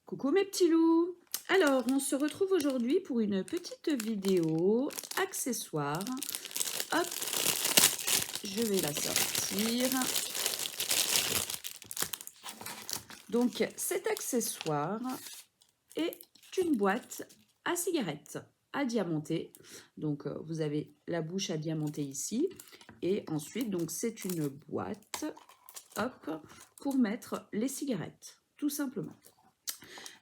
Coucou mes petits loups. Alors, on se retrouve aujourd'hui pour une petite vidéo accessoire. Hop, je vais la sortir. Donc, cet accessoire est une boîte à cigarettes à diamanter. Donc, vous avez la bouche à diamanter ici. Et ensuite, donc c'est une boîte, hop, pour mettre les cigarettes, tout simplement.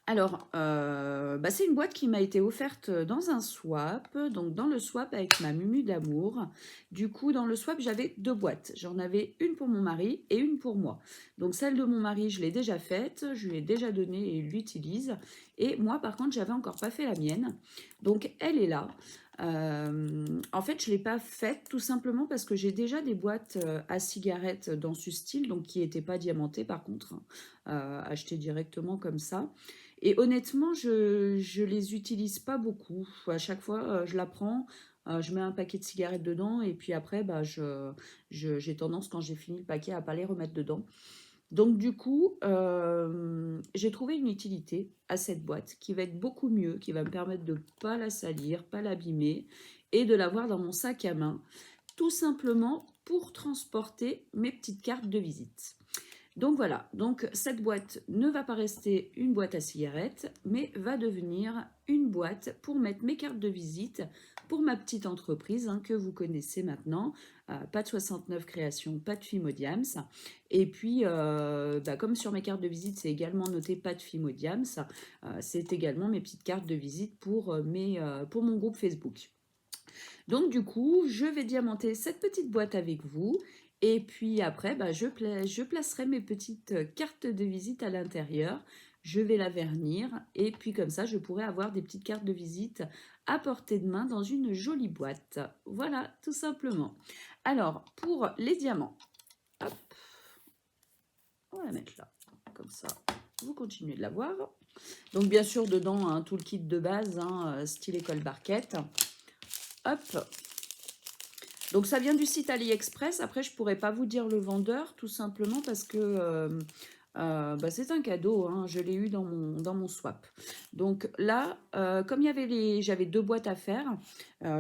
Alors, c'est une boîte qui m'a été offerte dans un swap, donc dans le swap avec ma Mumu d'amour. Du coup, dans le swap, j'avais deux boîtes. J'en avais une pour mon mari et une pour moi. Donc celle de mon mari, je l'ai déjà faite, je lui ai déjà donnée et il l'utilise. Et moi, par contre, j'avais encore pas fait la mienne. Donc elle est là. En fait, je ne l'ai pas faite tout simplement parce que j'ai déjà des boîtes à cigarettes dans ce style, donc qui n'étaient pas diamantées par contre, achetées directement comme ça. Et honnêtement, je les utilise pas beaucoup. À chaque fois, je la prends, je mets un paquet de cigarettes dedans et puis après, j'ai tendance, quand j'ai fini le paquet, à pas les remettre dedans. Donc du coup, j'ai trouvé une utilité à cette boîte qui va être beaucoup mieux, qui va me permettre de ne pas la salir, pas l'abîmer et de l'avoir dans mon sac à main, tout simplement pour transporter mes petites cartes de visite. Donc voilà, donc cette boîte ne va pas rester une boîte à cigarettes, mais va devenir une boîte pour mettre mes cartes de visite pour ma petite entreprise que vous connaissez maintenant, Pat 69 Création, Pat Fimodiams. Et puis, comme sur mes cartes de visite, c'est également noté Pat Fimodiams, c'est également mes petites cartes de visite pour mon groupe Facebook. Donc du coup, je vais diamanter cette petite boîte avec vous. Et puis après, je placerai mes petites cartes de visite à l'intérieur. Je vais la vernir. Et puis comme ça, je pourrai avoir des petites cartes de visite à portée de main dans une jolie boîte. Voilà, tout simplement. Alors, pour les diamants, hop, on va la mettre là. Comme ça, vous continuez de la voir. Donc bien sûr, dedans, tout le kit de base, style école barquette. Hop, donc ça vient du site AliExpress. Après, je pourrais pas vous dire le vendeur, tout simplement parce que c'est un cadeau. Je l'ai eu dans mon swap. Donc là, comme j'avais deux boîtes à faire,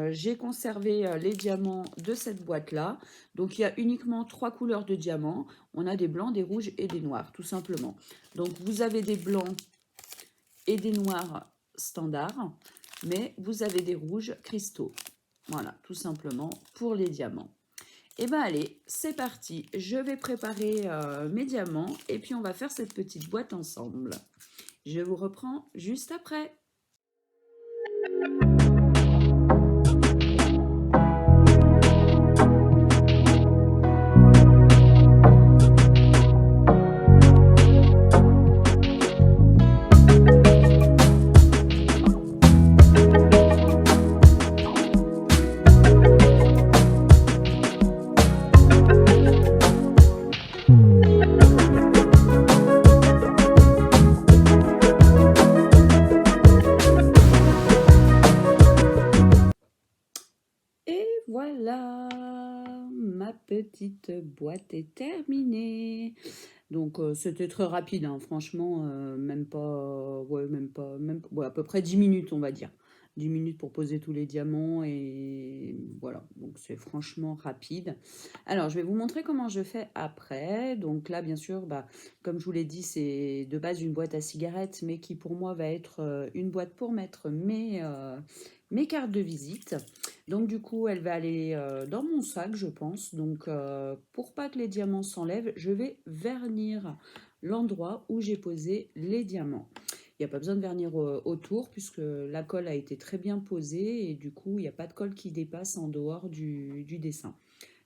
j'ai conservé les diamants de cette boîte-là. Donc il y a uniquement 3 couleurs de diamants. On a des blancs, des rouges et des noirs, tout simplement. Donc vous avez des blancs et des noirs standards, mais vous avez des rouges cristaux. Voilà, tout simplement pour les diamants. Et bien allez, c'est parti. Je vais préparer mes diamants et puis on va faire cette petite boîte ensemble. Je vous reprends juste après. Et voilà, ma petite boîte est terminée. Donc c'était très rapide, franchement, même pas, ouais, à peu près 10 minutes, on va dire. 10 minutes pour poser tous les diamants et voilà, donc c'est franchement rapide. Alors, je vais vous montrer comment je fais après. Donc là, bien sûr, comme je vous l'ai dit, c'est de base une boîte à cigarettes, mais qui pour moi va être une boîte pour mettre mes cartes de visite. Donc du coup, elle va aller dans mon sac, je pense. Donc pour pas que les diamants s'enlèvent, je vais vernir l'endroit où j'ai posé les diamants. Il n'y a pas besoin de vernir autour puisque la colle a été très bien posée et du coup, il n'y a pas de colle qui dépasse en dehors du dessin.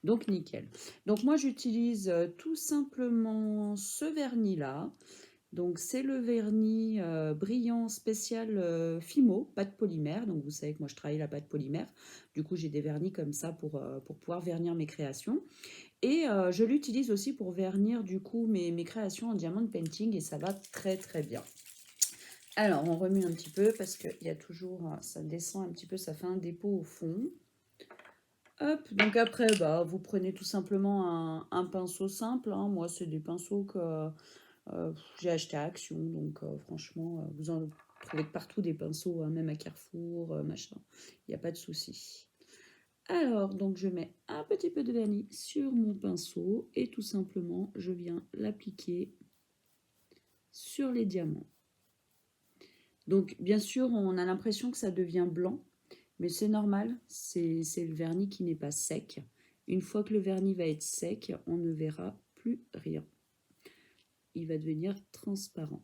Donc nickel. Donc moi, j'utilise tout simplement ce vernis-là. Donc c'est le vernis brillant spécial Fimo, pâte polymère. Donc vous savez que moi je travaille la pâte polymère. Du coup j'ai des vernis comme ça pour pouvoir vernir mes créations. Et je l'utilise aussi pour vernir du coup mes créations en diamond painting et ça va très très bien. Alors on remue un petit peu parce qu'il y a toujours, ça descend un petit peu, ça fait un dépôt au fond. Hop, donc après vous prenez tout simplement un pinceau simple. Moi c'est des pinceaux que... J'ai acheté à Action, donc franchement, vous en trouvez de partout des pinceaux, hein, même à Carrefour, machin. Il n'y a pas de souci. Alors, donc je mets un petit peu de vernis sur mon pinceau et tout simplement, je viens l'appliquer sur les diamants. Donc, bien sûr, on a l'impression que ça devient blanc, mais c'est normal, c'est le vernis qui n'est pas sec. Une fois que le vernis va être sec, on ne verra plus rien. Il va devenir transparent.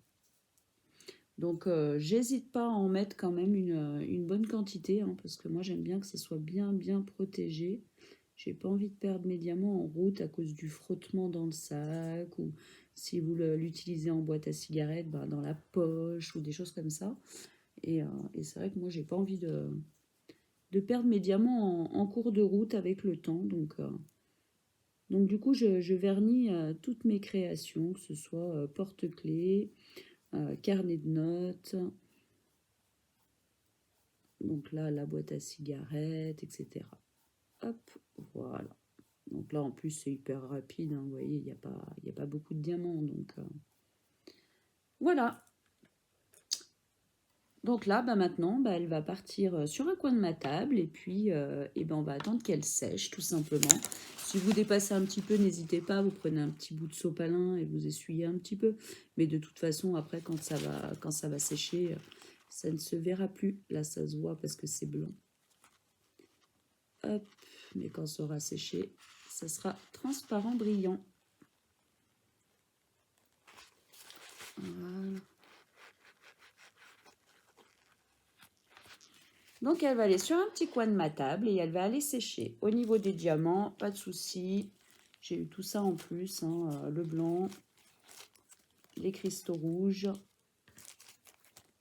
Donc, j'hésite pas à en mettre quand même une bonne quantité, hein, parce que moi, j'aime bien que ça soit bien protégé. J'ai pas envie de perdre mes diamants en route à cause du frottement dans le sac, ou si vous l'utilisez en boîte à cigarettes, bah, dans la poche, ou des choses comme ça. Et c'est vrai que moi, j'ai pas envie de perdre mes diamants en cours de route avec le temps. Donc du coup, je vernis toutes mes créations, que ce soit porte-clés, carnet de notes, donc là, la boîte à cigarettes, etc. Hop, voilà. Donc là, en plus, c'est hyper rapide, hein, vous voyez, il n'y a pas beaucoup de diamants, donc voilà. Donc là, bah maintenant, bah, elle va partir sur un coin de ma table et puis on va attendre qu'elle sèche, tout simplement. Si vous dépassez un petit peu, n'hésitez pas, vous prenez un petit bout de sopalin et vous essuyez un petit peu. Mais de toute façon, après, quand ça va sécher, ça ne se verra plus. Là, ça se voit parce que c'est blanc. Hop, mais quand ça aura séché, ça sera transparent, brillant. Voilà. Donc, elle va aller sur un petit coin de ma table et elle va aller sécher. Au niveau des diamants, pas de souci. J'ai eu tout ça en plus, hein, le blanc, les cristaux rouges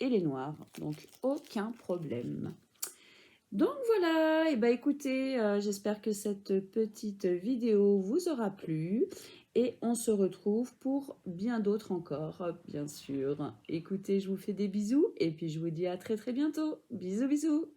et les noirs. Donc, aucun problème. Donc voilà, et écoutez, j'espère que cette petite vidéo vous aura plu. Et on se retrouve pour bien d'autres encore, bien sûr. Écoutez, je vous fais des bisous et puis je vous dis à très bientôt. Bisous, bisous.